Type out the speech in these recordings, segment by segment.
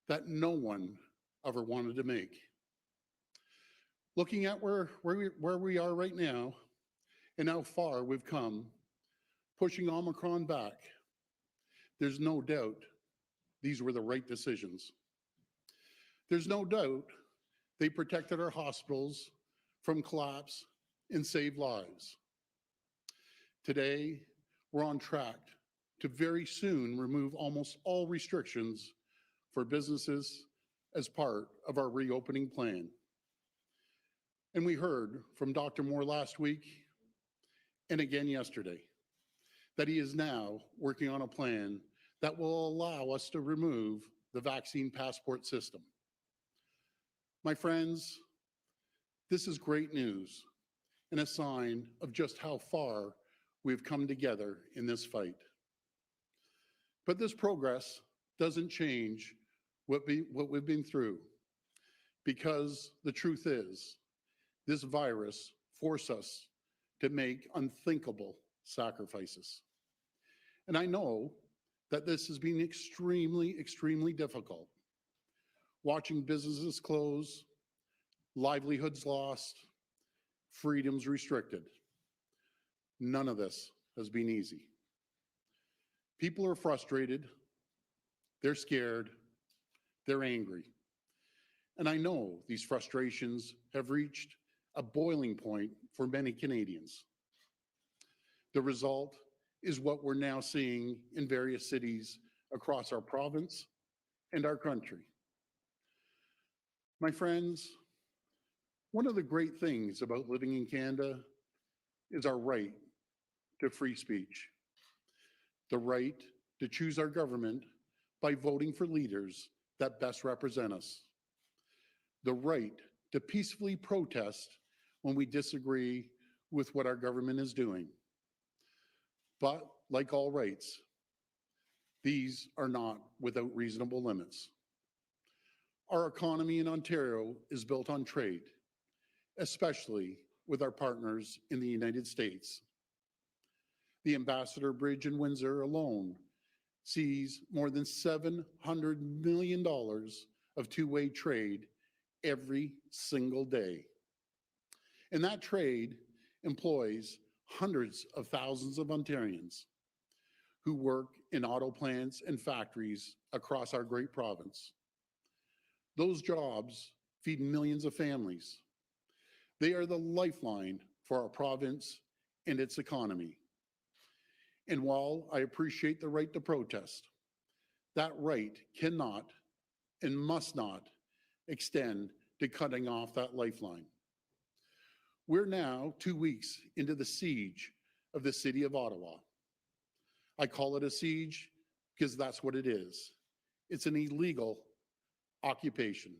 that no one ever wanted to make. Looking at where we are right now and how far we've come, pushing Omicron back, there's no doubt these were the right decisions. There's no doubt they protected our hospitals from collapse and saved lives. Today, we're on track to very soon remove almost all restrictions for businesses as part of our reopening plan. And we heard from Dr. Moore last week and again yesterday that he is now working on a plan that will allow us to remove the vaccine passport system. My friends, this is great news and a sign of just how far we've come together in this fight. But this progress doesn't change what we've been through, because the truth is, this virus forced us to make unthinkable sacrifices. And I know that this has been extremely difficult. Watching businesses close, livelihoods lost, freedoms restricted. None of this has been easy. People are frustrated, they're scared, they're angry. And I know these frustrations have reached a boiling point for many Canadians. The result is what we're now seeing in various cities across our province and our country. My friends, one of the great things about living in Canada is our right to free speech, the right to choose our government by voting for leaders that best represent us, the right to peacefully protest when we disagree with what our government is doing. But like all rights, these are not without reasonable limits. Our economy in Ontario is built on trade, especially with our partners in the United States. The Ambassador Bridge in Windsor alone sees more than $700 million of two-way trade every single day. And that trade employs hundreds of thousands of Ontarians who work in auto plants and factories across our great province. Those jobs feed millions of families. They are the lifeline for our province and its economy. And while I appreciate the right to protest, that right cannot and must not extend to cutting off that lifeline. We're now 2 weeks into the siege of the city of Ottawa. I call it a siege because that's what it is. It's an illegal occupation.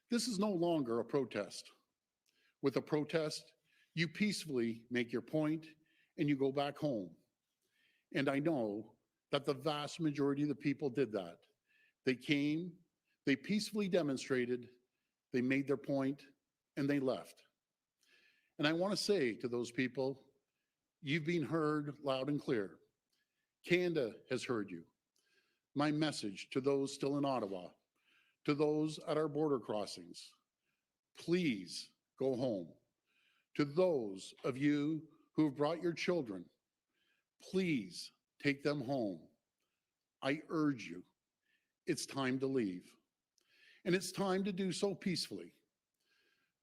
This is no longer a protest. With a protest, you peacefully make your point and you go back home. And I know that the vast majority of the people did that. They came, they peacefully demonstrated, they made their point, and they left. And I want to say to those people, you've been heard loud and clear. Canada has heard you. My message to those still in Ottawa, to those at our border crossings, please go home. To those of you who have brought your children, please take them home. I urge you, it's time to leave. And it's time to do so peacefully.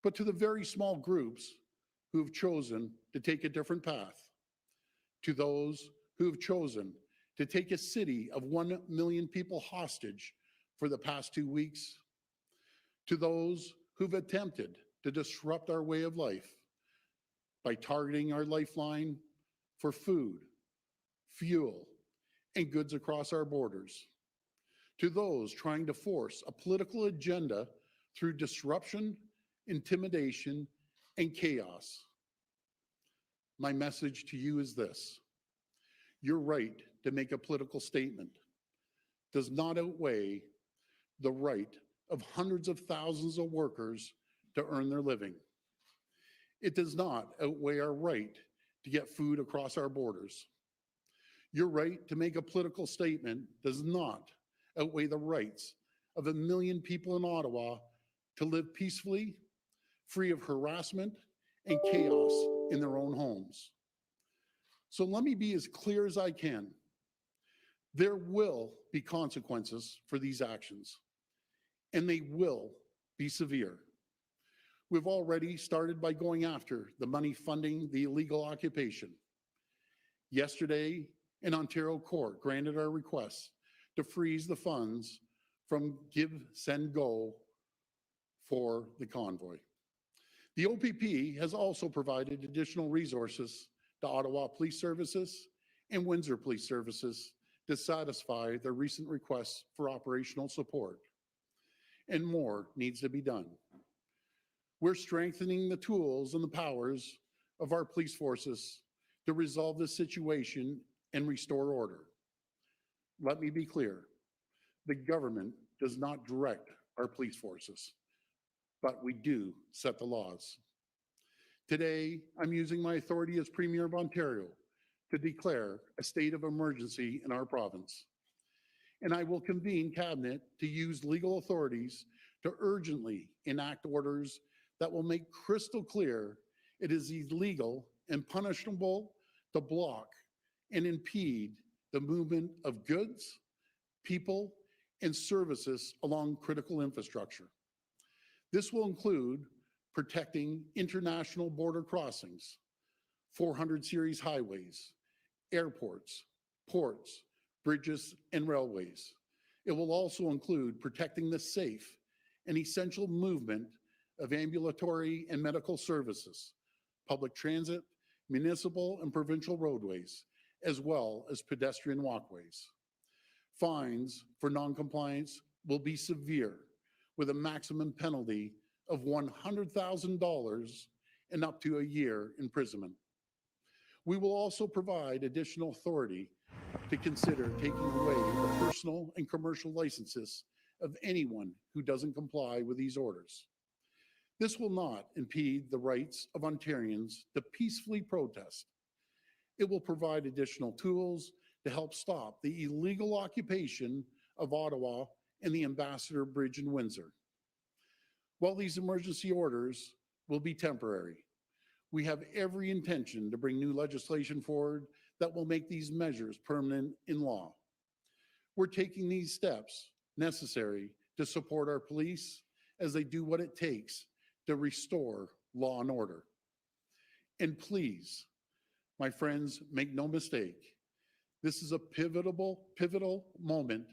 But to the very small groups who have chosen to take a different path, to those who have chosen to take a city of 1 million people hostage for the past 2 weeks, to those who've attempted to disrupt our way of life by targeting our lifeline for food, fuel, and goods across our borders, to those trying to force a political agenda through disruption, intimidation, and chaos. My message to you is this: your right to make a political statement does not outweigh the right of hundreds of thousands of workers to earn their living. It does not outweigh our right to get food across our borders. Your right to make a political statement does not outweigh the rights of 1 million people in Ottawa to live peacefully, free of harassment and chaos in their own homes. So let me be as clear as I can. There will be consequences for these actions, and they will be severe. We've already started by going after the money funding the illegal occupation. Yesterday, an Ontario court granted our request to freeze the funds from Give, Send, Go for the convoy. The OPP has also provided additional resources to Ottawa Police Services and Windsor Police Services to satisfy their recent requests for operational support. And more needs to be done. We're strengthening the tools and the powers of our police forces to resolve this situation and restore order. Let me be clear, the government does not direct our police forces, but we do set the laws. Today, I'm using my authority as Premier of Ontario to declare a state of emergency in our province. And I will convene Cabinet to use legal authorities to urgently enact orders that will make crystal clear it is illegal and punishable to block and impede the movement of goods, people, and services along critical infrastructure. This will include protecting international border crossings, 400 series highways, airports, ports, bridges, and railways. It will also include protecting the safe and essential movement of ambulatory and medical services, public transit, municipal and provincial roadways, as well as pedestrian walkways. Fines for noncompliance will be severe, with a maximum penalty of $100,000 and up to a year imprisonment. We will also provide additional authority to consider taking away the personal and commercial licenses of anyone who doesn't comply with these orders. This will not impede the rights of Ontarians to peacefully protest. It will provide additional tools to help stop the illegal occupation of Ottawa and the Ambassador Bridge in Windsor. While these emergency orders will be temporary, we have every intention to bring new legislation forward that will make these measures permanent in law. We're taking these steps necessary to support our police as they do what it takes to restore law and order. And please, my friends, make no mistake, this is a pivotal moment